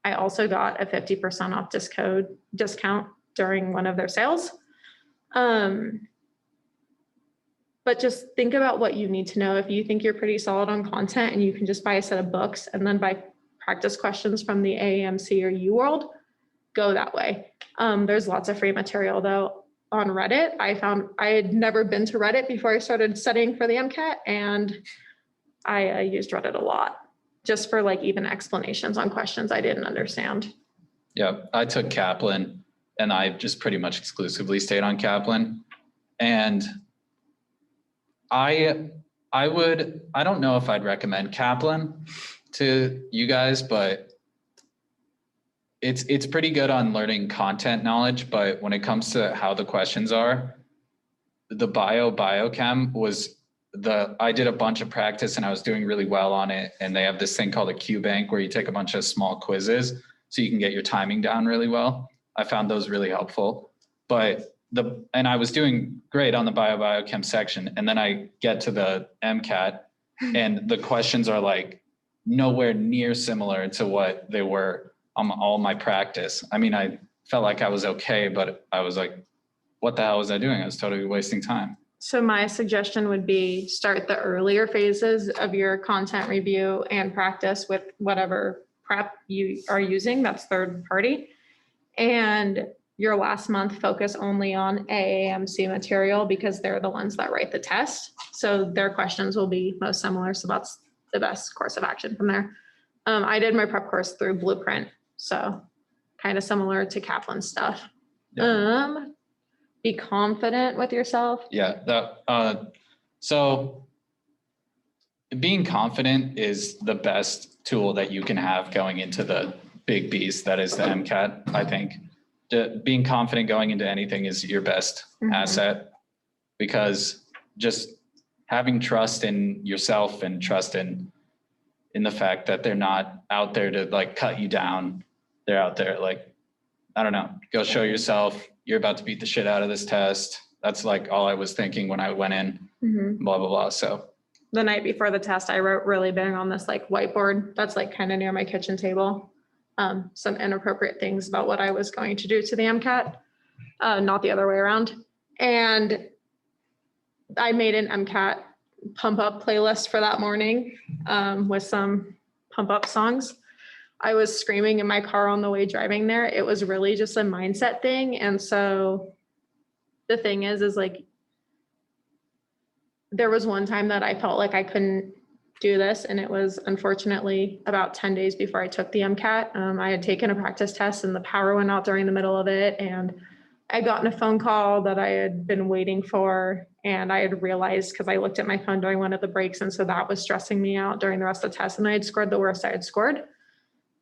I also got a 50% off discount during one of their sales. But just think about what you need to know. If you think you're pretty solid on content and you can just buy a set of books and then buy practice questions from the AAMC or UWorld, go that way. There's lots of free material though on Reddit. I found I had never been to Reddit before I started studying for the MCAT, and I used Reddit a lot just for like even explanations on questions I didn't understand. Yeah, I took Kaplan and I just pretty much exclusively stayed on Kaplan. And I don't know if I'd recommend Kaplan to you guys, but it's pretty good on learning content knowledge. But when it comes to how the questions are, the biochem was I did a bunch of practice and I was doing really well on it. And they have this thing called a Q bank where you take a bunch of small quizzes so you can get your timing down really well. I found those really helpful, and I was doing great on the biochem section. And then I get to the MCAT and the questions are like nowhere near similar to what they were on all my practice. I mean, I felt like I was okay, but I was like, what the hell was I doing? I was totally wasting time. So my suggestion would be start the earlier phases of your content review and practice with whatever prep you are using, that's third party. And your last month focus only on AAMC material because they're the ones that write the test. So their questions will be most similar. So that's the best course of action from there. I did my prep course through Blueprint. So kind of similar to Kaplan stuff. Yeah. Be confident with yourself. Yeah, so being confident is the best tool that you can have going into the big beast that is the MCAT, I think. Being confident going into anything is your best asset, because just having trust in yourself and trust in the fact that they're not out there to like cut you down. They're out there like, I don't know, go show yourself. You're about to beat the shit out of this test. That's like all I was thinking when I went in, blah, blah, blah. So the night before the test, I wrote really big on this like whiteboard that's like kind of near my kitchen table. Some inappropriate things about what I was going to do to the MCAT, not the other way around. And I made an MCAT pump up playlist for that morning with some pump up songs. I was screaming in my car on the way driving there. It was really just a mindset thing. And so the thing is like, there was one time that I felt like I couldn't do this. And it was unfortunately about 10 days before I took the MCAT. I had taken a practice test and the power went out during the middle of it. And I gotten a phone call that I had been waiting for. And I had realized, because I looked at my phone during one of the breaks. And so that was stressing me out during the rest of the test. And I had scored the worst I had scored.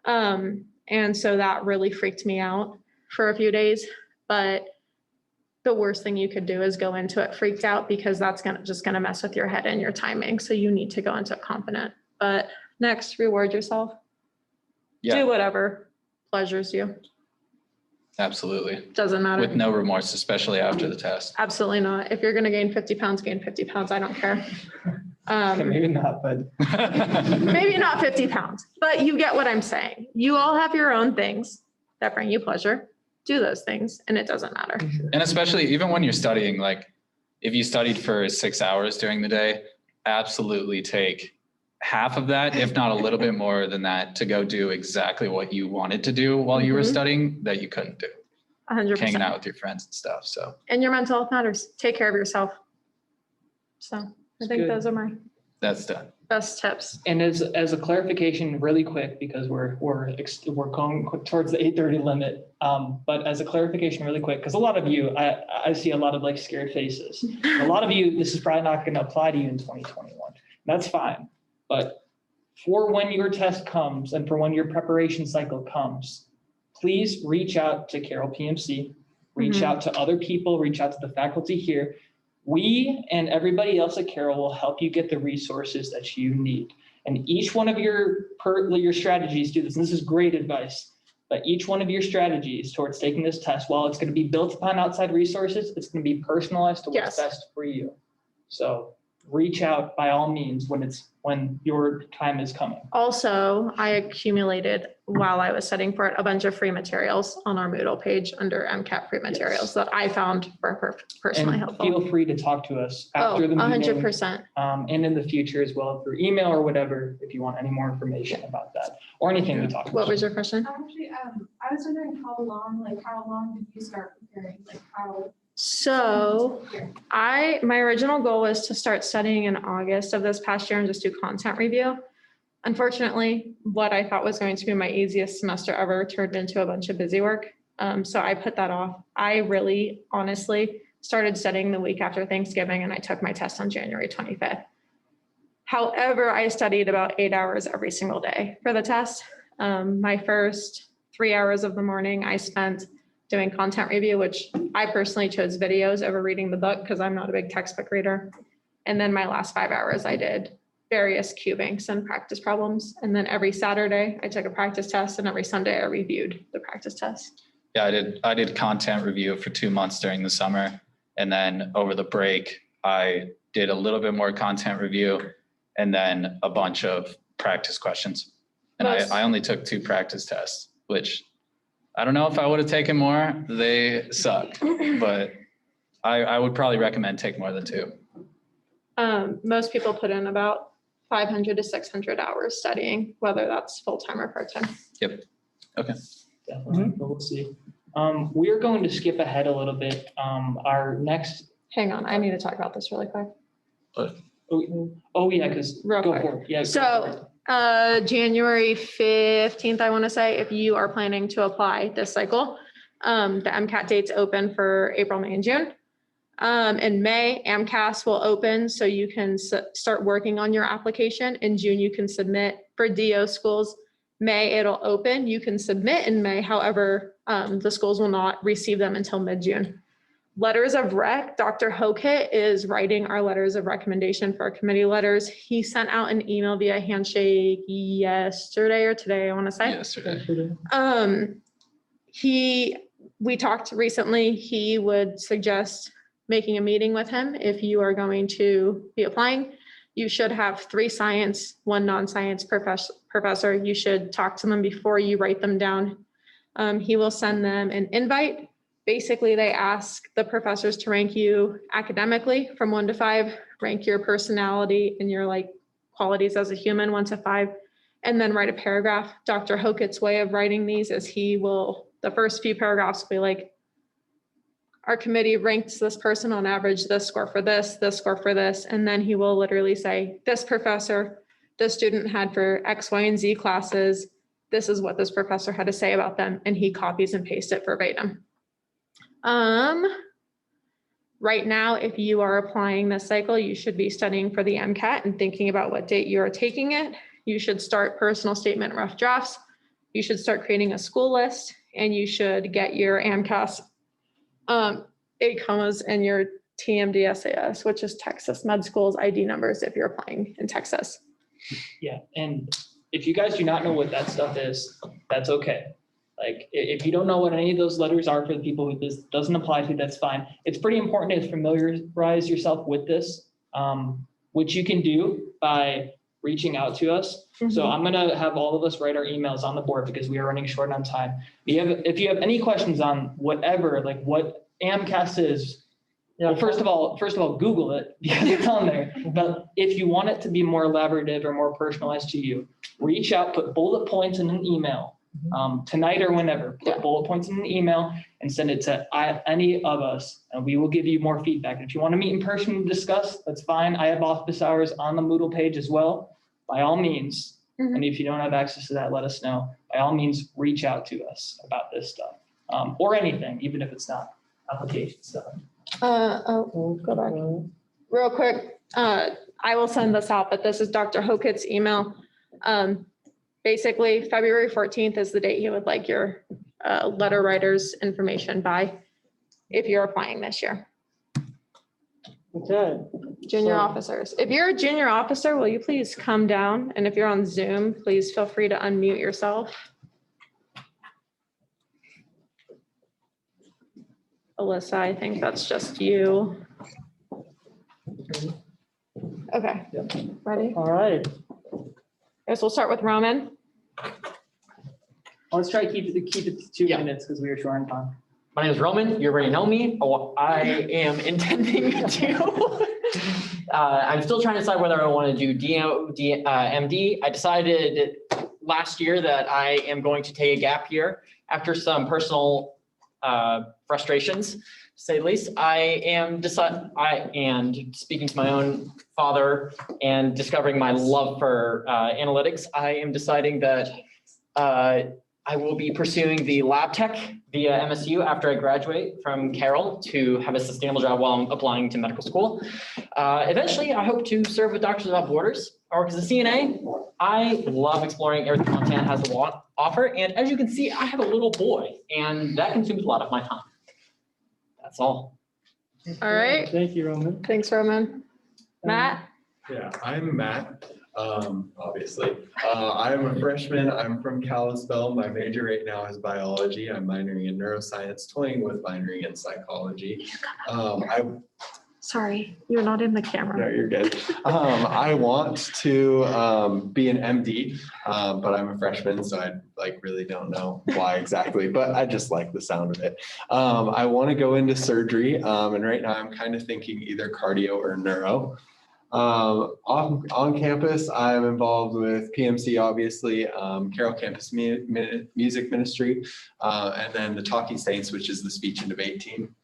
And so that really freaked me out for a few days. But the worst thing you could do is go into it freaked out, because that's just gonna mess with your head and your timing. So you need to go into it confident. But next, reward yourself. Yeah. Do whatever pleasures you. Absolutely. Doesn't matter. With no remorse, especially after the test. Absolutely not. If you're gonna gain 50 pounds, gain 50 pounds. I don't care. Okay, maybe not, but Maybe not 50 pounds, but you get what I'm saying. You all have your own things that bring you pleasure. Do those things and it doesn't matter. And especially even when you're studying, like if you studied for 6 hours during the day, absolutely take half of that, if not a little bit more than that, to go do exactly what you wanted to do while you were studying that you couldn't do. 100%. Hanging out with your friends and stuff. So. And your mental health matters. Take care of yourself. So I think good. those are my That's done. best tips. And as a clarification, really quick, because we're going towards the 8:30 limit. But as a clarification, really quick, because a lot of you, I see a lot of like scared faces. A lot of you, this is probably not going to apply to you in 2021. That's fine. But for when your test comes and for when your preparation cycle comes, please reach out to Carroll PMC, reach out to other people, reach out to the faculty here. We and everybody else at Carroll will help you get the resources that you need. And each one of your strategies do this. And this is great advice, but each one of your strategies towards taking this test, while it's going to be built upon outside resources, it's going to be personalized to what's best for you. So reach out by all means when your time is coming. Also, I accumulated while I was studying for it a bunch of free materials on our Moodle page under MCAT free materials that I found were personally And helpful. feel free to talk to us after the meeting. 100%. And in the future as well through email or whatever, if you want any more information about that or anything we talked about. What was your question? Actually, I was wondering how long did you start preparing? Like how? So my original goal was to start studying in August of this past year and just do content review. Unfortunately, what I thought was going to be my easiest semester ever turned into a bunch of busy work. So I put that off. I really honestly started studying the week after Thanksgiving and I took my test on January 25th. However, I studied about 8 hours every single day for the test. My first 3 hours of the morning I spent doing content review, which I personally chose videos over reading the book because I'm not a big textbook reader. And then my last 5 hours, I did various Q banks and practice problems. And then every Saturday I took a practice test and every Sunday I reviewed the practice test. Yeah, I did content review for 2 months during the summer. And then over the break, I did a little bit more content review and then a bunch of practice questions. And I only took 2 practice tests, which I don't know if I would have taken more. They sucked, but I would probably recommend take more than 2. Most people put in about 500 to 600 hours studying, whether that's full-time or part-time. Yep. Okay. Definitely, but we'll see. We are going to skip ahead a little bit. Our next, Hang on, I need to talk about this really quick. oh yeah, because Real go quick. for it. Yeah. go So, for it. January 15th, I want to say, if you are planning to apply this cycle, the MCAT dates open for April, May, and June. In May, AMCAS will open, so you can start working on your application. In June, you can submit. For DO schools, May, it'll open. You can submit in May. However, the schools will not receive them until mid-June. Letters of rec, Dr. Hokit is writing our letters of recommendation for our committee letters. He sent out an email via handshake yesterday or today, I want to say. Yesterday. We talked recently, he would suggest making a meeting with him if you are going to be applying. You should have 3 science, 1 non-science professor. You should talk to them before you write them down. He will send them an invite. Basically, they ask the professors to rank you academically from 1 to 5, rank your personality and your like qualities as a human 1 to 5, and then write a paragraph. Dr. Hokett's way of writing these is the first few paragraphs will be like, our committee ranks this person on average, this score for this score for this. And then he will literally say, this professor, this student had for X, Y, and Z classes. This is what this professor had to say about them. And he copies and pastes it verbatim. Right now, if you are applying this cycle, you should be studying for the MCAT and thinking about what date you are taking it. You should start personal statement rough drafts. You should start creating a school list, and you should get your AMCAS ACOMAs and your TMDSAS, which is Texas Med School's ID numbers if you're applying in Texas. Yeah, and if you guys do not know what that stuff is, that's okay. Like, if you don't know what any of those letters are for the people who this doesn't apply to, that's fine. It's pretty important to familiarize yourself with this, which you can do by reaching out to us. So I'm gonna have all of us write our emails on the board because we are running short on time. If you have any questions on whatever, like what AMCAS is, Yeah. well, first of all, Google it because it's on there. But if you want it to be more elaborative or more personalized to you, reach out, put bullet points in an email. Tonight or whenever, put bullet points in an email and send it to any of us, and we will give you more feedback. And if you want to meet in person and discuss, that's fine. I have office hours on the Moodle page as well, by all means. And if you don't have access to that, let us know. By all means, reach out to us about this stuff, or anything, even if it's not application stuff. Go back real quick. I will send this out, but this is Dr. Hokett's email. Basically, February 14th is the date he would like your letter writer's information by if you're applying this year. Okay. Junior So- officers. If you're a junior officer, will you please come down? And if you're on Zoom, please feel free to unmute yourself. Alyssa, I think that's just you. Okay, ready? All right. Guess we'll start with Roman. Let's try to keep it to 2 Yeah. minutes because we are short on time. My name is Roman. You already know me. Oh, I am intending to. I'm still trying to decide whether I want to do MD. I decided last year that I am going to take a gap year after some personal frustrations, to say the least. And speaking to my own father and discovering my love for analytics, I am deciding that I will be pursuing the lab tech via MSU after I graduate from Carroll to have a sustainable job while I'm applying to medical school. Eventually, I hope to serve with Doctors Without Borders, or as a CNA, I love exploring everything Montana has to offer. And as you can see, I have a little boy, and that consumes a lot of my time. That's all. All right. Thank you, Roman. Thanks, Roman. Matt? Yeah, I'm Matt, obviously. I'm a freshman. I'm from Kalispell. My major right now is biology. I'm minoring in neuroscience, toying with minoring in psychology. Sorry, you're not in the No, camera. you're good. I want to be an MD, but I'm a freshman, so I really don't know why exactly, but I just like the sound of it. I want to go into surgery, and right now I'm kind of thinking either cardio or neuro. On campus, I'm involved with PMC, obviously, Carroll Campus Music Ministry, and then the Talking Saints, which is the speech and debate team.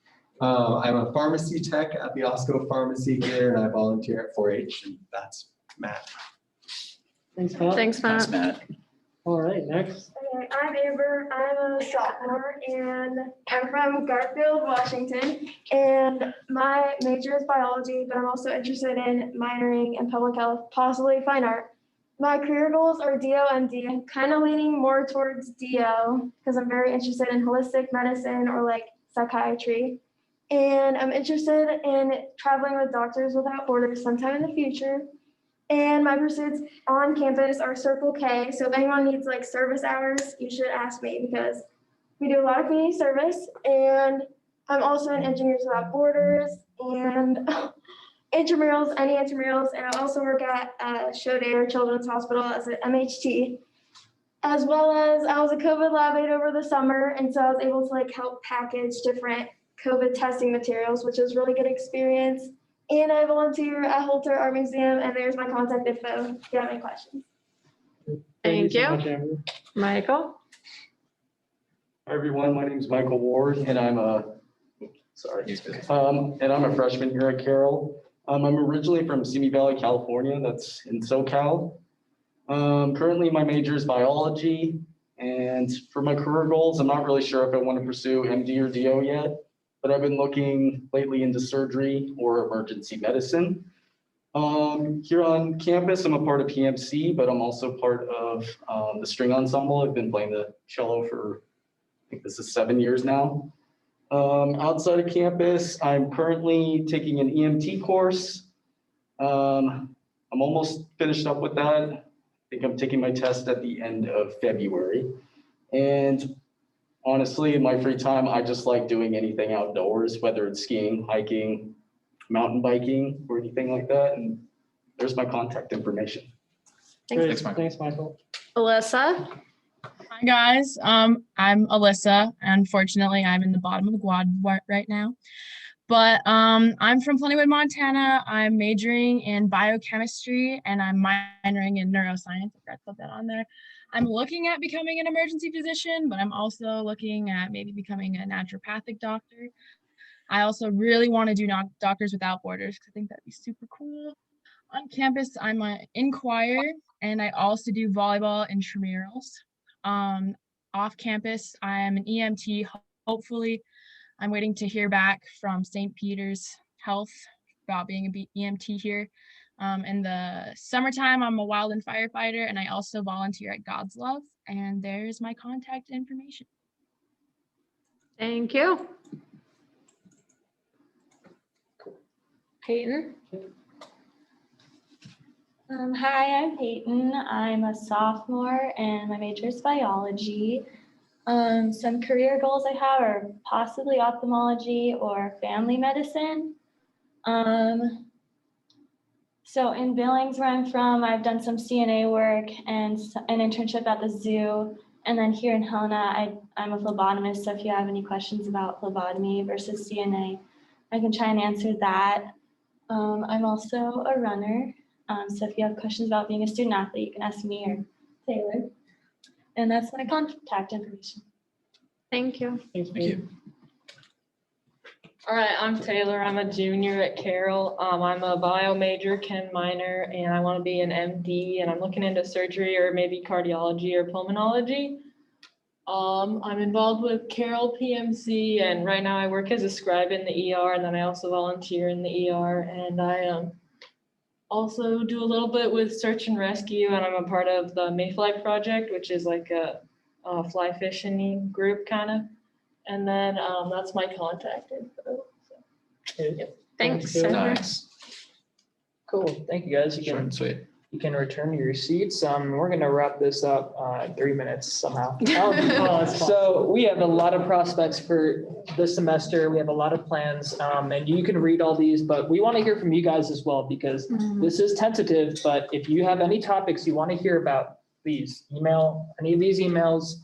I'm a pharmacy tech at the Osco Pharmacy here, and I volunteer at 4-H, and that's Matt. Thanks, Matt. Thanks, Thanks, Matt. Matt. All right, next. Okay, I'm Amber. I'm a sophomore and I'm from Garfield, Washington. And my major is biology, but I'm also interested in minoring in public health, possibly fine art. My career goals are DO, MD. I'm kind of leaning more towards DO because I'm very interested in holistic medicine or like psychiatry. And I'm interested in traveling with Doctors Without Borders sometime in the future. And my pursuits on campus are Circle K. So if anyone needs like service hours, you should ask me because we do a lot of community service. And I'm also in Engineers Without Borders. And intramurals, any intramurals, and I also work at Show Day or Children's Hospital as an MHT. As well as I was a COVID lab aide over the summer, and so I was able to help package different COVID testing materials, which was really good experience. And I volunteer at Holter Art Museum, and there's my contact info if you have any questions. Thank so you. much, Amber. Michael? Hi, everyone. My name is Michael Ward, and I'm a freshman here at Carroll. I'm originally from Simi Valley, California. That's in SoCal. Currently, my major is biology, and for my career goals, I'm not really sure if I want to pursue MD or DO yet, but I've been looking lately into surgery or emergency medicine. Here on campus, I'm a part of PMC, but I'm also part of the string ensemble. I've been playing the cello for, I think this is 7 years now. Outside of campus, I'm currently taking an EMT course. I'm almost finished up with that. I think I'm taking my test at the end of February. And honestly, in my free time, I just like doing anything outdoors, whether it's skiing, hiking, mountain biking, or anything like that. And there's my contact information. Great, Thanks, Michael. thanks, Michael. Alyssa? Hi guys, I'm Alyssa. Unfortunately, I'm in the bottom of the quad right now, but I'm from Plentywood, Montana. I'm majoring in biochemistry and I'm minoring in neuroscience. I forgot to put that on there. I'm looking at becoming an emergency physician, but I'm also looking at maybe becoming a naturopathic doctor. I also really want to do Doctors Without Borders because I think that'd be super cool. On campus, I'm in choir and I also do volleyball and intramurals. Off campus, I am an EMT. Hopefully, I'm waiting to hear back from St. Peter's Health about being an EMT here. In the summertime, I'm a wildland firefighter, and I also volunteer at God's Love. And there's my contact information. Thank you. Peyton? Hi, I'm Peyton. I'm a sophomore and my major is biology. Some career goals I have are possibly ophthalmology or family medicine. So in Billings, where I'm from, I've done some CNA work and an internship at the zoo. And then here in Helena, I'm a phlebotomist. So if you have any questions about phlebotomy versus CNA, I can try and answer that. I'm also a runner. So if you have questions about being a student athlete, you can ask me or Taylor. And that's my contact information. Thank you. Thank you. All right, I'm Taylor. I'm a junior at Carroll. I'm a bio major, chem minor, and I want to be an MD, and I'm looking into surgery or maybe cardiology or pulmonology. I'm involved with Carroll PMC, and right now I work as a scribe in the ER, and then I also volunteer in the ER, and I also do a little bit with search and rescue, and I'm a part of the Mayfly project, which is like a fly fishing group kind of. And then that's my contact info. Thanks. Nice. Cool. Thank you, guys. Short and sweet. You can return to your seats. We're going to wrap this up in 3 minutes somehow. So we have a lot of prospects for this semester. We have a lot of plans, and you can read all these, but we want to hear from you guys as well because this is tentative. But if you have any topics you want to hear about, please email any of these emails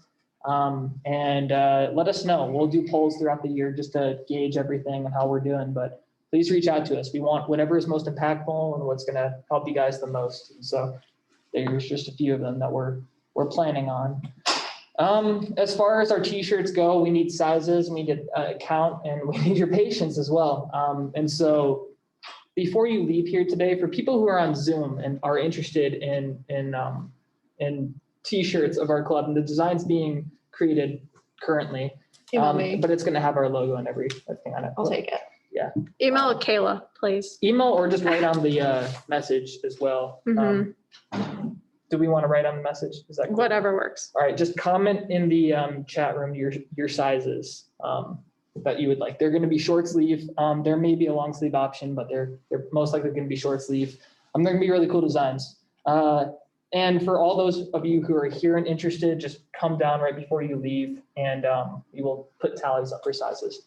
and let us know. We'll do polls throughout the year just to gauge everything and how we're doing. But please reach out to us. We want whatever is most impactful and what's going to help you guys the most. And so there's just a few of them that we're planning on. As far as our t-shirts go, we need sizes, we need a count, and we need your patience as well. And so before you leave here today, for people who are on Zoom and are interested in t-shirts of our club and the designs being created currently, Email me. but it's going to have our logo and everything on it. I'll take it. Yeah. Email Kayla, please. Email or just write on the message as well. Mhm. Do we want to write on the message? Is that cool? Whatever works. All right, just comment in the chat room your sizes that you would like. They're going to be short sleeve. There may be a long sleeve option, but they're most likely going to be short sleeve. They're going to be really cool designs. And for all those of you who are here and interested, just come down right before you leave, and we will put tallies up for sizes.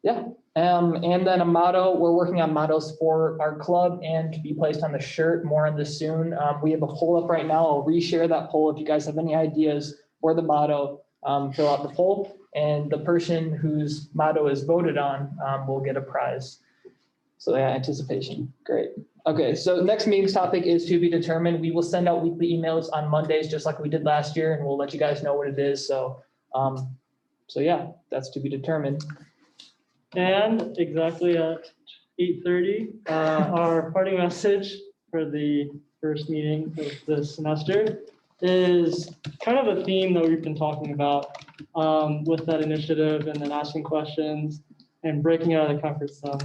Yeah, and then a motto, we're working on mottos for our club and to be placed on the shirt, more on this soon. We have a poll up right now. I'll reshare that poll. If you guys have any ideas for the motto, fill out the poll, and the person whose motto is voted on will get a prize. So yeah, anticipation, great. Okay, so next meeting's topic is to be determined. We will send out weekly emails on Mondays, just like we did last year, and we'll let you guys know what it is. So yeah, that's to be determined. And exactly at 8:30, our parting message for the first meeting of this semester is kind of a theme that we've been talking about with that initiative and then asking questions and breaking out of the comfort zone.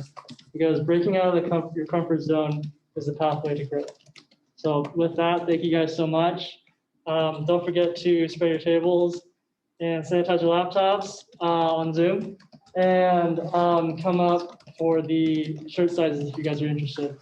Because breaking out of your comfort zone is the pathway to growth. So with that, thank you guys so much. Don't forget to spray your tables and sanitize your laptops on Zoom. And come up for the shirt sizes if you gues are interested.